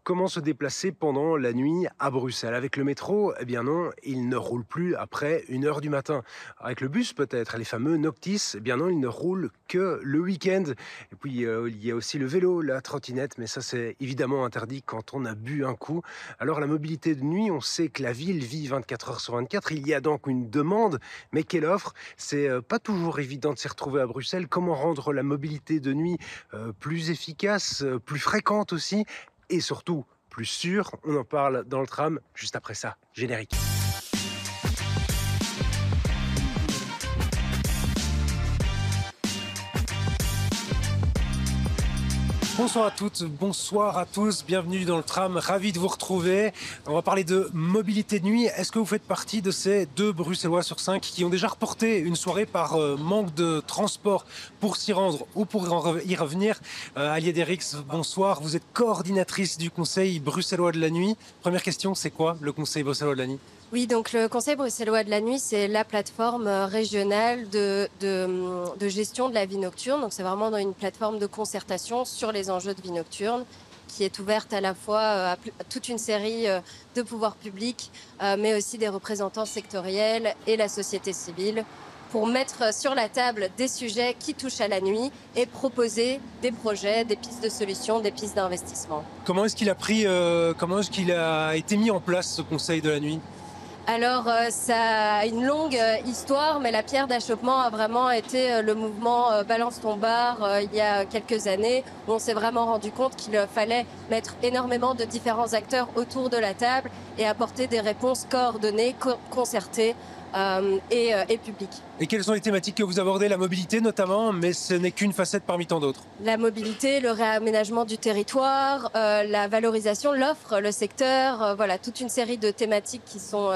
Comment se déplacer pendant la nuit à Bruxelles? Avec le métro, eh bien non, il ne roule plus après 1 heure du matin. Avec le bus peut-être, les fameux Noctis, eh bien non, il ne roule que le week-end. Et puis il y a aussi le vélo, la trottinette, mais ça c'est évidemment interdit quand on a bu un coup. Alors la mobilité de nuit, on sait que la ville vit 24 heures sur 24, il y a donc une demande, mais quelle offre? C'est pas toujours évident de s'y retrouver à Bruxelles. Comment rendre la mobilité de nuit plus efficace, plus fréquente aussi, et surtout plus sûre? On en parle dans le tram juste après ça. Générique. Bonsoir à toutes, bonsoir à tous, bienvenue dans le tram, ravi de vous retrouver. On va parler de mobilité de nuit. Est-ce que vous faites partie de ces 2 Bruxellois sur 5 qui ont déjà reporté une soirée par manque de transport pour s'y rendre ou pour y revenir? Alia Derrix, bonsoir, vous êtes coordinatrice du Conseil bruxellois de la nuit. Première question, c'est quoi le Conseil bruxellois de la nuit? Oui, donc le Conseil bruxellois de la nuit, c'est la plateforme régionale de gestion de la vie nocturne. Donc c'est vraiment une plateforme de concertation sur les enjeux de vie nocturne qui est ouverte à la fois à toute une série de pouvoirs publics, mais aussi des représentants sectoriels et la société civile, pour mettre sur la table des sujets qui touchent à la nuit et proposer des projets, des pistes de solutions, des pistes d'investissement. Comment est-ce qu'il a été mis en place ce Conseil de la nuit? Alors, ça a une longue histoire, mais la pierre d'achoppement a vraiment été le mouvement Balance ton bar il y a quelques années, où on s'est vraiment rendu compte qu'il fallait mettre énormément de différents acteurs autour de la table et apporter des réponses coordonnées, concertées et publiques. Et quelles sont les thématiques que vous abordez? La mobilité notamment, mais ce n'est qu'une facette parmi tant d'autres. La mobilité, le réaménagement du territoire, la valorisation, l'offre, le secteur, voilà, toute une série de thématiques qui sont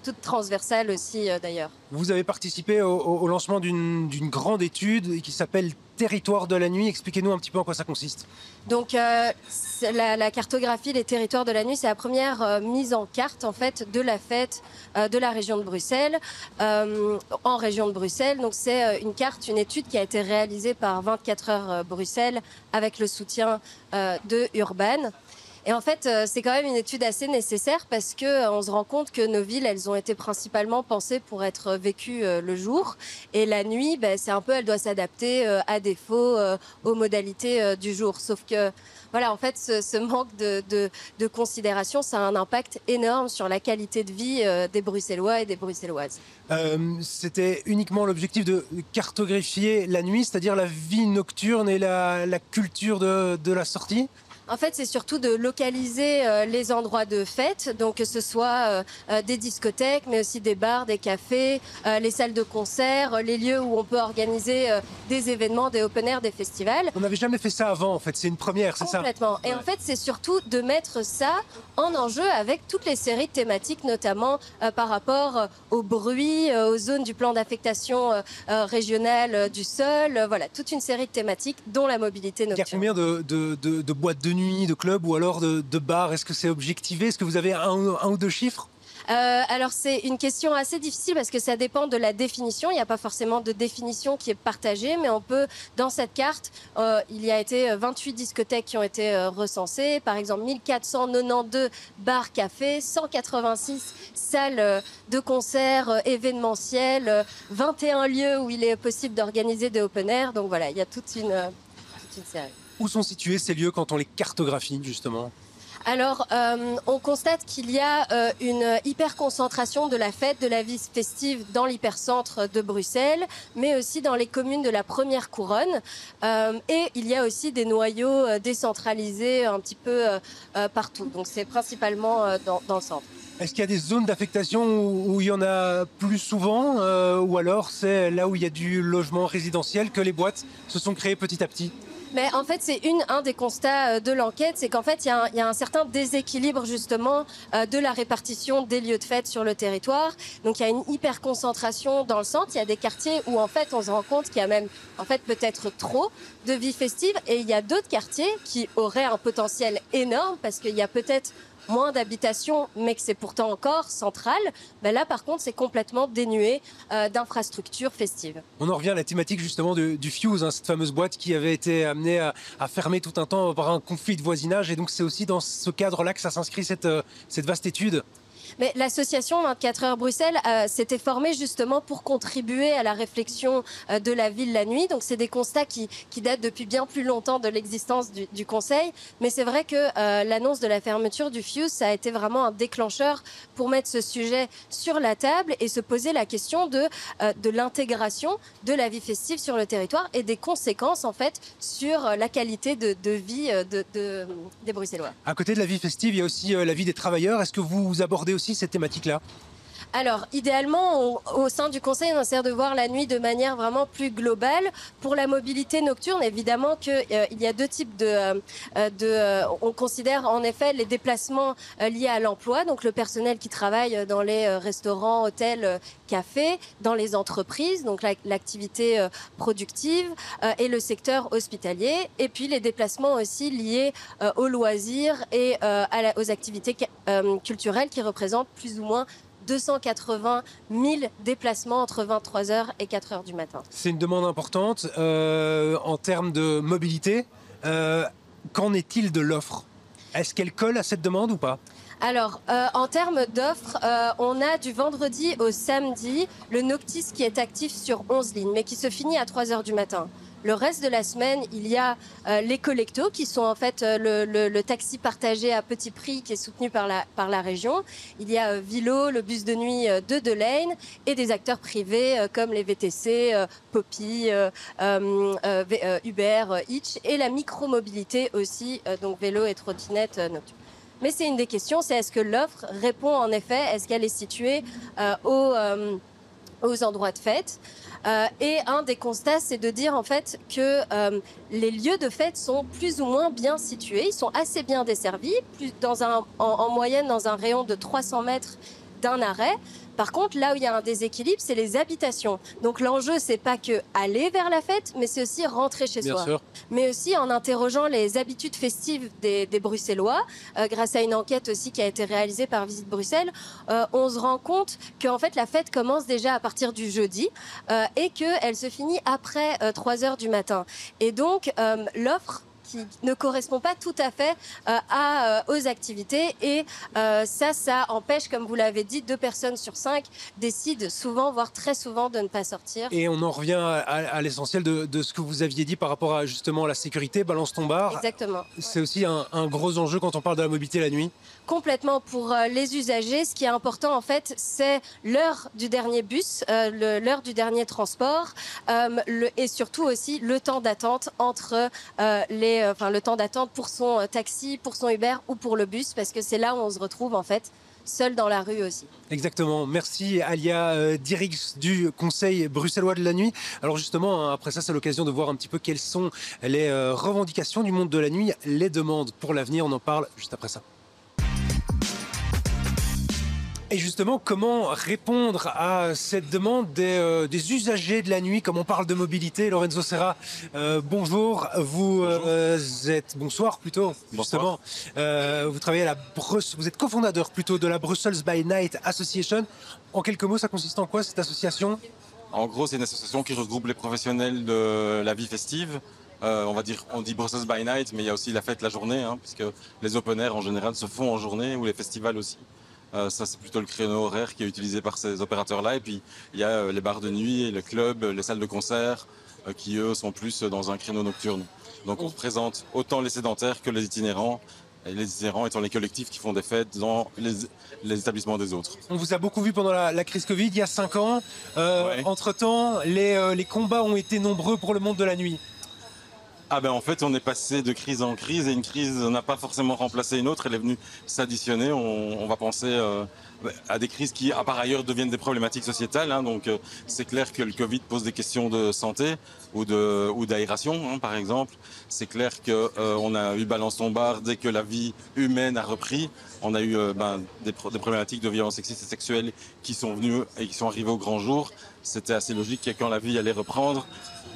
toutes transversales aussi d'ailleurs. Vous avez participé au lancement d'une grande étude qui s'appelle Territoire de la nuit. Expliquez-nous un petit peu en quoi ça consiste. Donc la cartographie des territoires de la nuit, c'est la première mise en carte en fait de la fête de la région de Bruxelles, en région de Bruxelles. Donc c'est une étude qui a été réalisée par 24 heures Bruxelles avec le soutien de Urban. Et en fait, c'est quand même une étude assez nécessaire parce que on se rend compte que nos villes, elles ont été principalement pensées pour être vécues le jour. Et la nuit, c'est un peu, elle doit s'adapter à défaut aux modalités du jour. Sauf que, voilà, en fait, ce manque de considération, ça a un impact énorme sur la qualité de vie des Bruxellois et des Bruxelloises. C'était uniquement l'objectif de cartographier la nuit, c'est-à-dire la vie nocturne et la culture de la sortie? En fait, c'est surtout de localiser les endroits de fête, donc que ce soit des discothèques, mais aussi des bars, des cafés, les salles de concert, les lieux où on peut organiser des événements, des open air, des festivals. On n'avait jamais fait ça avant, en fait. C'est une première, c'est ça? Complètement. Et en fait, c'est surtout de mettre ça en enjeu avec toutes les séries de thématiques, notamment par rapport au bruit, aux zones du plan d'affectation régionale du sol. Voilà, toute une série de thématiques, dont la mobilité nocturne. Il y a combien de boîtes de nuit, de clubs ou alors de bars? Est-ce que c'est objectivé? Est-ce que vous avez un ou deux chiffres? Alors c'est une question assez difficile parce que ça dépend de la définition. Il n'y a pas forcément de définition qui est partagée, mais on peut, dans cette carte, il y a été 28 discothèques qui ont été recensées, par exemple 1492 bars, cafés, 186 salles de concert événementielles, 21 lieux où il est possible d'organiser des open air. Donc voilà, il y a toute une série. Où sont situés ces lieux quand on les cartographie, justement? Alors, on constate qu'il y a une hyper-concentration de la fête, de la vie festive dans l'hypercentre de Bruxelles, mais aussi dans les communes de la première couronne. Et il y a aussi des noyaux décentralisés un petit peu partout. Donc, c'est principalement dans le centre. Est-ce qu'il y a des zones d'affectation où il y en a plus souvent ou alors c'est là où il y a du logement résidentiel que les boîtes se sont créées petit à petit? Mais en fait, c'est un des constats de l'enquête, c'est qu'en fait, il y a un certain déséquilibre justement de la répartition des lieux de fête sur le territoire. Donc, il y a une hyper concentration dans le centre. Il y a des quartiers où en fait, on se rend compte qu'il y a même en fait peut-être trop de vie festive, et il y a d'autres quartiers qui auraient un potentiel énorme parce qu'il y a peut-être moins d'habitations, mais que c'est pourtant encore central, ben là par contre c'est complètement dénué d'infrastructures festives. On en revient à la thématique justement du Fuse, hein, cette fameuse boîte qui avait été amenée à fermer tout un temps par un conflit de voisinage, et donc c'est aussi dans ce cadre-là que ça s'inscrit cette vaste étude. Mais l'association 24 heures Bruxelles s'était formée justement pour contribuer à la réflexion de la ville la nuit. Donc c'est des constats qui datent depuis bien plus longtemps de l'existence du Conseil. Mais c'est vrai que l'annonce de la fermeture du Fuse, ça a été vraiment un déclencheur pour mettre ce sujet sur la table et se poser la question de l'intégration de la vie festive sur le territoire et des conséquences en fait sur la qualité de vie des Bruxellois. À côté de la vie festive, il y a aussi la vie des travailleurs. Est-ce que vous abordez aussi cette thématique-là? Alors, idéalement, au sein du Conseil, on essaie de voir la nuit de manière vraiment plus globale. Pour la mobilité nocturne, évidemment qu'il y a deux types on considère en effet les déplacements liés à l'emploi, donc le personnel qui travaille dans les restaurants, hôtels, cafés, dans les entreprises, donc l'activité productive et le secteur hospitalier. Et puis les déplacements aussi liés aux loisirs et aux activités culturelles qui représentent plus ou moins 280 000 déplacements entre 23h et 4h du matin. C'est une demande importante en termes de mobilité. Qu'en est-il de l'offre? Est-ce qu'elle colle à cette demande ou pas? Alors, en termes d'offres, on a du vendredi au samedi le Noctis qui est actif sur 11 lignes, mais qui se finit à 3h du matin. Le reste de la semaine, il y a les collectos qui sont en fait le taxi partagé à petit prix qui est soutenu par la région. Il y a Vilo, le bus de nuit de Delaine et des acteurs privés comme les VTC, Poppy, Uber, Hitch et la micromobilité aussi, donc vélo et trottinette nocturne. Mais c'est une des questions, c'est est-ce que l'offre répond en effet, est-ce qu'elle est située aux endroits de fête. Et un des constats, c'est de dire en fait que les lieux de fête sont plus ou moins bien situés. Ils sont assez bien desservis, en moyenne dans un rayon de 300 mètres d'un arrêt. Par contre, là où il y a un déséquilibre, c'est les habitations. Donc l'enjeu, c'est pas que aller vers la fête, mais c'est aussi rentrer chez Bien soi. sûr. Mais aussi en interrogeant les habitudes festives des Bruxellois, grâce à une enquête aussi qui a été réalisée par Visite Bruxelles, on se rend compte qu'en fait la fête commence déjà à partir du jeudi et qu'elle se finit après 3h du matin. Et donc l'offre qui ne correspond pas tout à fait aux activités et ça empêche, comme vous l'avez dit, 2 personnes sur 5 décident souvent, voire très souvent, de ne pas sortir. Et on en revient à l'essentiel de ce que vous aviez dit par rapport à justement la sécurité, balance ton bar. Exactement. C'est aussi un gros enjeu quand on parle de la mobilité la nuit. Complètement. Pour les usagers, ce qui est important en fait, c'est l'heure du dernier bus, l'heure du dernier transport et surtout aussi le temps d'attente entre le temps d'attente pour son taxi, pour son Uber ou pour le bus, parce que c'est là où on se retrouve en fait seul dans la rue aussi. Exactement. Merci Alia Dirix du Conseil bruxellois de la nuit. Alors justement, après ça, c'est l'occasion de voir un petit peu quelles sont les revendications du monde de la nuit, les demandes pour l'avenir. On en parle juste après ça. Et justement, comment répondre à cette demande des usagers de la nuit, comme on parle de mobilité? Lorenzo Serra, bonjour. Bonsoir plutôt, justement. Vous travaillez vous êtes cofondateur plutôt de la Brussels by Night Association. En quelques mots, ça consiste en quoi cette association? En gros, c'est une association qui regroupe les professionnels de la vie festive. On dit Brussels by Night, mais il y a aussi la fête la journée, hein, puisque les open air en général se font en journée, ou les festivals aussi. Ça, c'est plutôt le créneau horaire qui est utilisé par ces opérateurs-là. Et puis, il y a les bars de nuit, les clubs, les salles de concert, qui, eux, sont plus dans un créneau nocturne. Donc, on représente autant les sédentaires que les itinérants. Et les itinérants étant les collectifs qui font des fêtes dans les établissements des autres. On vous a beaucoup vu pendant la crise Covid, il y a 5 ans. Ouais. Entre-temps, les combats ont été nombreux pour le monde de la nuit. En fait, on est passé de crise en crise et une crise n'a pas forcément remplacé une autre, elle est venue s'additionner. On va penser à des crises qui, par ailleurs, deviennent des problématiques sociétales. Hein. Donc, c'est clair que le Covid pose des questions de santé ou d'aération, hein, par exemple. C'est clair qu'on a eu Balance ton bar dès que la vie humaine a repris. On a eu des problématiques de violence sexiste et sexuelle qui sont venues et qui sont arrivées au grand jour. C'était assez logique que quand la vie allait reprendre,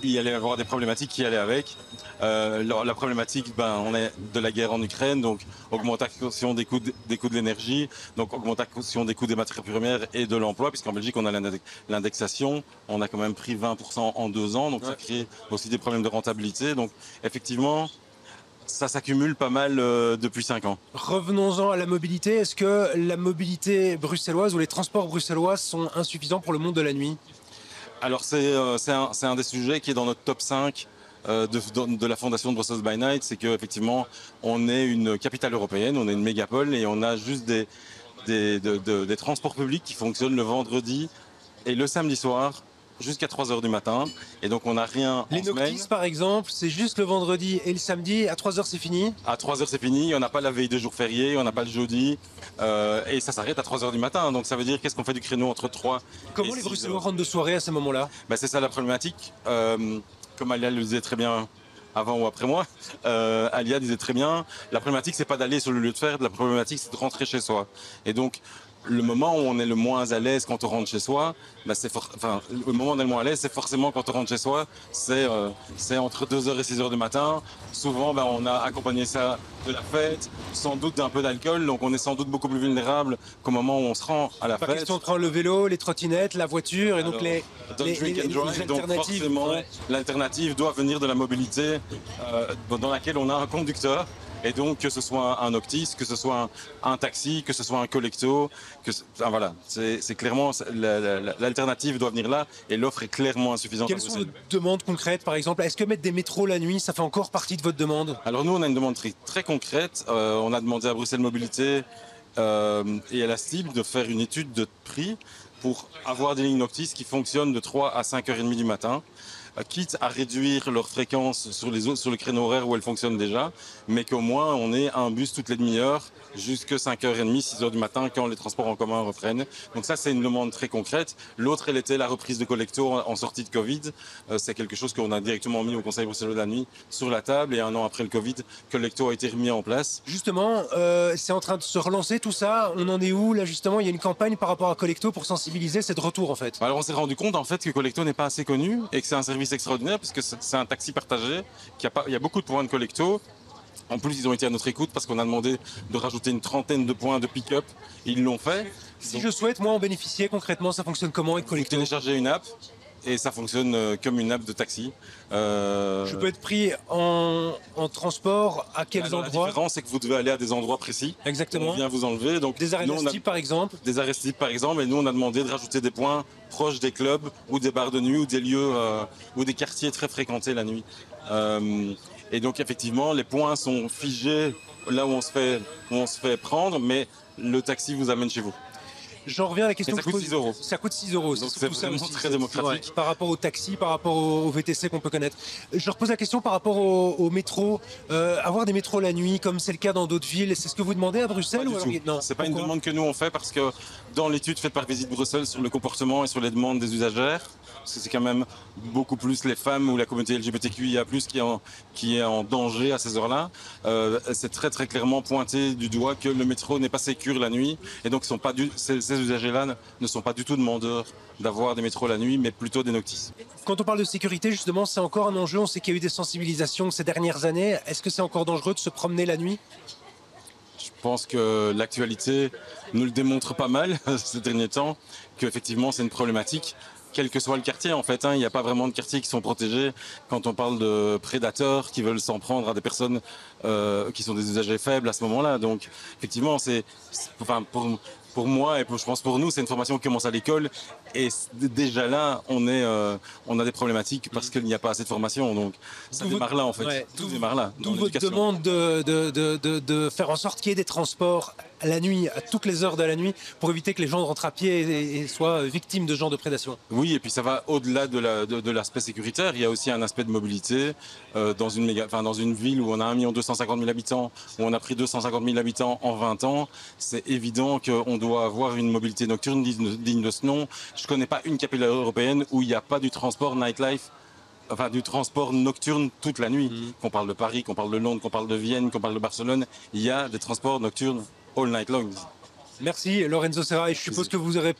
il allait y avoir des problématiques qui allaient avec. La problématique, on est de la guerre en Ukraine, donc augmentation des coûts de l'énergie, donc augmentation des coûts des matières premières et de l'emploi, puisqu'en Belgique, on a l'indexation, on a quand même pris 20% en 2 ans, donc ça crée aussi des problèmes de rentabilité. Donc effectivement, ça s'accumule pas mal depuis 5 ans. Revenons-en à la mobilité. Est-ce que la mobilité bruxelloise ou les transports bruxellois sont insuffisants pour le monde de la nuit? Alors c'est un des sujets qui est dans notre top 5 de la fondation de Brussels by Night, c'est qu'effectivement on est une capitale européenne, on est une mégapole et on a juste des transports publics qui fonctionnent le vendredi et le samedi soir jusqu'à 3 heures du matin. Et donc on n'a rien Les en semaine. Noctis par exemple, c'est juste le vendredi et le samedi, à 3 heures c'est fini? À 3 heures c'est fini, on n'a pas la veille de jour férié, on n'a pas le jeudi, et ça s'arrête à 3 heures du matin. Donc ça veut dire qu'est-ce qu'on fait du créneau entre 3 Comment et les 6 Bruxellois heures. rentrent de soirée à ce moment-là? C'est ça la problématique. Comme Alia le disait très bien avant ou après moi, Alia disait très bien, la problématique c'est pas d'aller sur le lieu de faire, la problématique c'est de rentrer chez soi. Et donc le moment où on est le moins à l'aise quand on rentre chez soi, le moment où on est le moins à l'aise, c'est forcément quand on rentre chez soi, c'est entre 2 heures et 6 heures du matin. Souvent, on a accompagné ça de la fête, sans doute d'un peu d'alcool, donc on est sans doute beaucoup plus vulnérable qu'au moment où on se rend à la Pas fête. question de prendre le vélo, les trottinettes, la voiture et donc Alors, les drink and drive, donc alternatives. forcément, Ouais. l'alternative doit venir de la mobilité dans laquelle on a un conducteur. Et donc, que ce soit un Noctis, que ce soit un taxi, que ce soit un collecto, voilà, c'est clairement, l'alternative doit venir là et l'offre est clairement insuffisante. Quelles sont vos demandes concrètes par exemple? Est-ce que mettre des métros la nuit, ça fait encore partie de votre demande? Alors nous, on a une demande très concrète. On a demandé à Bruxelles Mobilité et à la CIB de faire une étude de prix pour avoir des lignes Noctis qui fonctionnent de 3 à 5h30 du matin, quitte à réduire leur fréquence sur le créneau horaire où elles fonctionnent déjà, mais qu'au moins on ait un bus toutes les demi-heures jusqu'à 5h30, 6h du matin quand les transports en commun reprennent. Donc ça, c'est une demande très concrète. L'autre, elle était la reprise de Collecto en sortie de Covid. C'est quelque chose qu'on a directement mis au Conseil bruxellois de la nuit sur la table et 1 an après le Covid, Collecto a été remis en place. Justement, c'est en train de se relancer tout ça. On en est où là justement? Il y a une campagne par rapport à Collecto pour sensibiliser, c'est de retour en fait. Alors on s'est rendu compte en fait que Collecto n'est pas assez connu et que c'est un service extraordinaire puisque c'est un taxi partagé, il y a beaucoup de points de Collecto. En plus, ils ont été à notre écoute parce qu'on a demandé de rajouter une trentaine de points de pick-up. Ils l'ont fait. Si je souhaite moi en bénéficier concrètement, ça fonctionne comment avec Vous Collecto? téléchargez une app et ça fonctionne comme une app de taxi. Je peux être pris en transport à quels Alors, la endroits? différence, c'est que vous devez aller à des endroits précis. Exactement. On vient vous enlever. Donc, Des arrêts nous, on a type par exemple? des arrêts type, par exemple, et nous, on a demandé de rajouter des points proches des clubs ou des bars de nuit ou des lieux ou des quartiers très fréquentés la nuit. Et donc, effectivement, les points sont figés là où on se fait prendre, mais le taxi vous amène chez vous. J'en reviens à la question Et ça que je coûte pose. 6 euros. Ça coûte 6 euros. Donc, c'est surtout ça vraiment aussi, très démocratique. ouais, par rapport au taxi, par rapport au VTC qu'on peut connaître. Je repose la question par rapport au métro. Avoir des métros la nuit, comme c'est le cas dans d'autres villes, c'est ce que vous demandez à Bruxelles Pas ou du alors... tout. Non. C'est pas une Pourquoi? demande que nous on fait parce que dans l'étude faite par Visite Bruxelles sur le comportement et sur les demandes des usagères, parce que c'est quand même beaucoup plus les femmes ou la communauté LGBTQIA+ qui est en danger à ces heures-là, c'est très très clairement pointé du doigt que le métro n'est pas sécure la nuit et donc ces usagers-là ne sont pas du tout demandeurs d'avoir des métros la nuit, mais plutôt des Noctis. Quand on parle de sécurité, justement, c'est encore un enjeu. On sait qu'il y a eu des sensibilisations ces dernières années. Est-ce que c'est encore dangereux de se promener la nuit? Je pense que l'actualité nous le démontre pas mal ces derniers temps, qu'effectivement c'est une problématique. Quel que soit le quartier, en fait, il n'y a pas vraiment de quartiers qui sont protégés quand on parle de prédateurs qui veulent s'en prendre à des personnes qui sont des usagers faibles à ce moment-là. Donc, effectivement, pour moi et je pense pour nous, c'est une formation qui commence à l'école et déjà là, on a des problématiques parce qu'il n'y a pas assez de formation. Donc, ça démarre là, en fait. Ouais, Tout démarre là. D'où dans votre l'éducation. demande de faire en sorte qu'il y ait des transports à la nuit, à toutes les heures de la nuit, pour éviter que les gens rentrent à pied et soient victimes de ce genre de prédation. Oui, et puis ça va au-delà de l'aspect sécuritaire. Il y a aussi un aspect de mobilité. Dans une ville où on a 1 250 000 habitants, où on a pris 250 000 habitants en 20 ans, c'est évident qu'on doit avoir une mobilité nocturne digne de ce nom. Je ne connais pas une capitale européenne où il n'y a pas du transport nightlife, enfin du transport nocturne toute la nuit. Qu'on parle de Paris, qu'on parle de Londres, qu'on parle de Vienne, qu'on parle de Barcelone, il y a des transports nocturnes all night long. Merci Lorenzo Serra, et je suppose que vous irez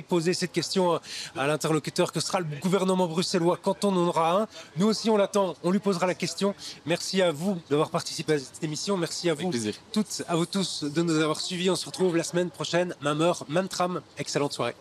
poser cette question à l'interlocuteur que sera le gouvernement bruxellois quand on en aura un. Nous aussi on l'attend, on lui posera la question. Merci à vous d'avoir participé à cette émission, merci à vous toutes, à vous tous de nous avoir suivis. On se retrouve la semaine prochaine, même heure, même tram. Excellente soirée.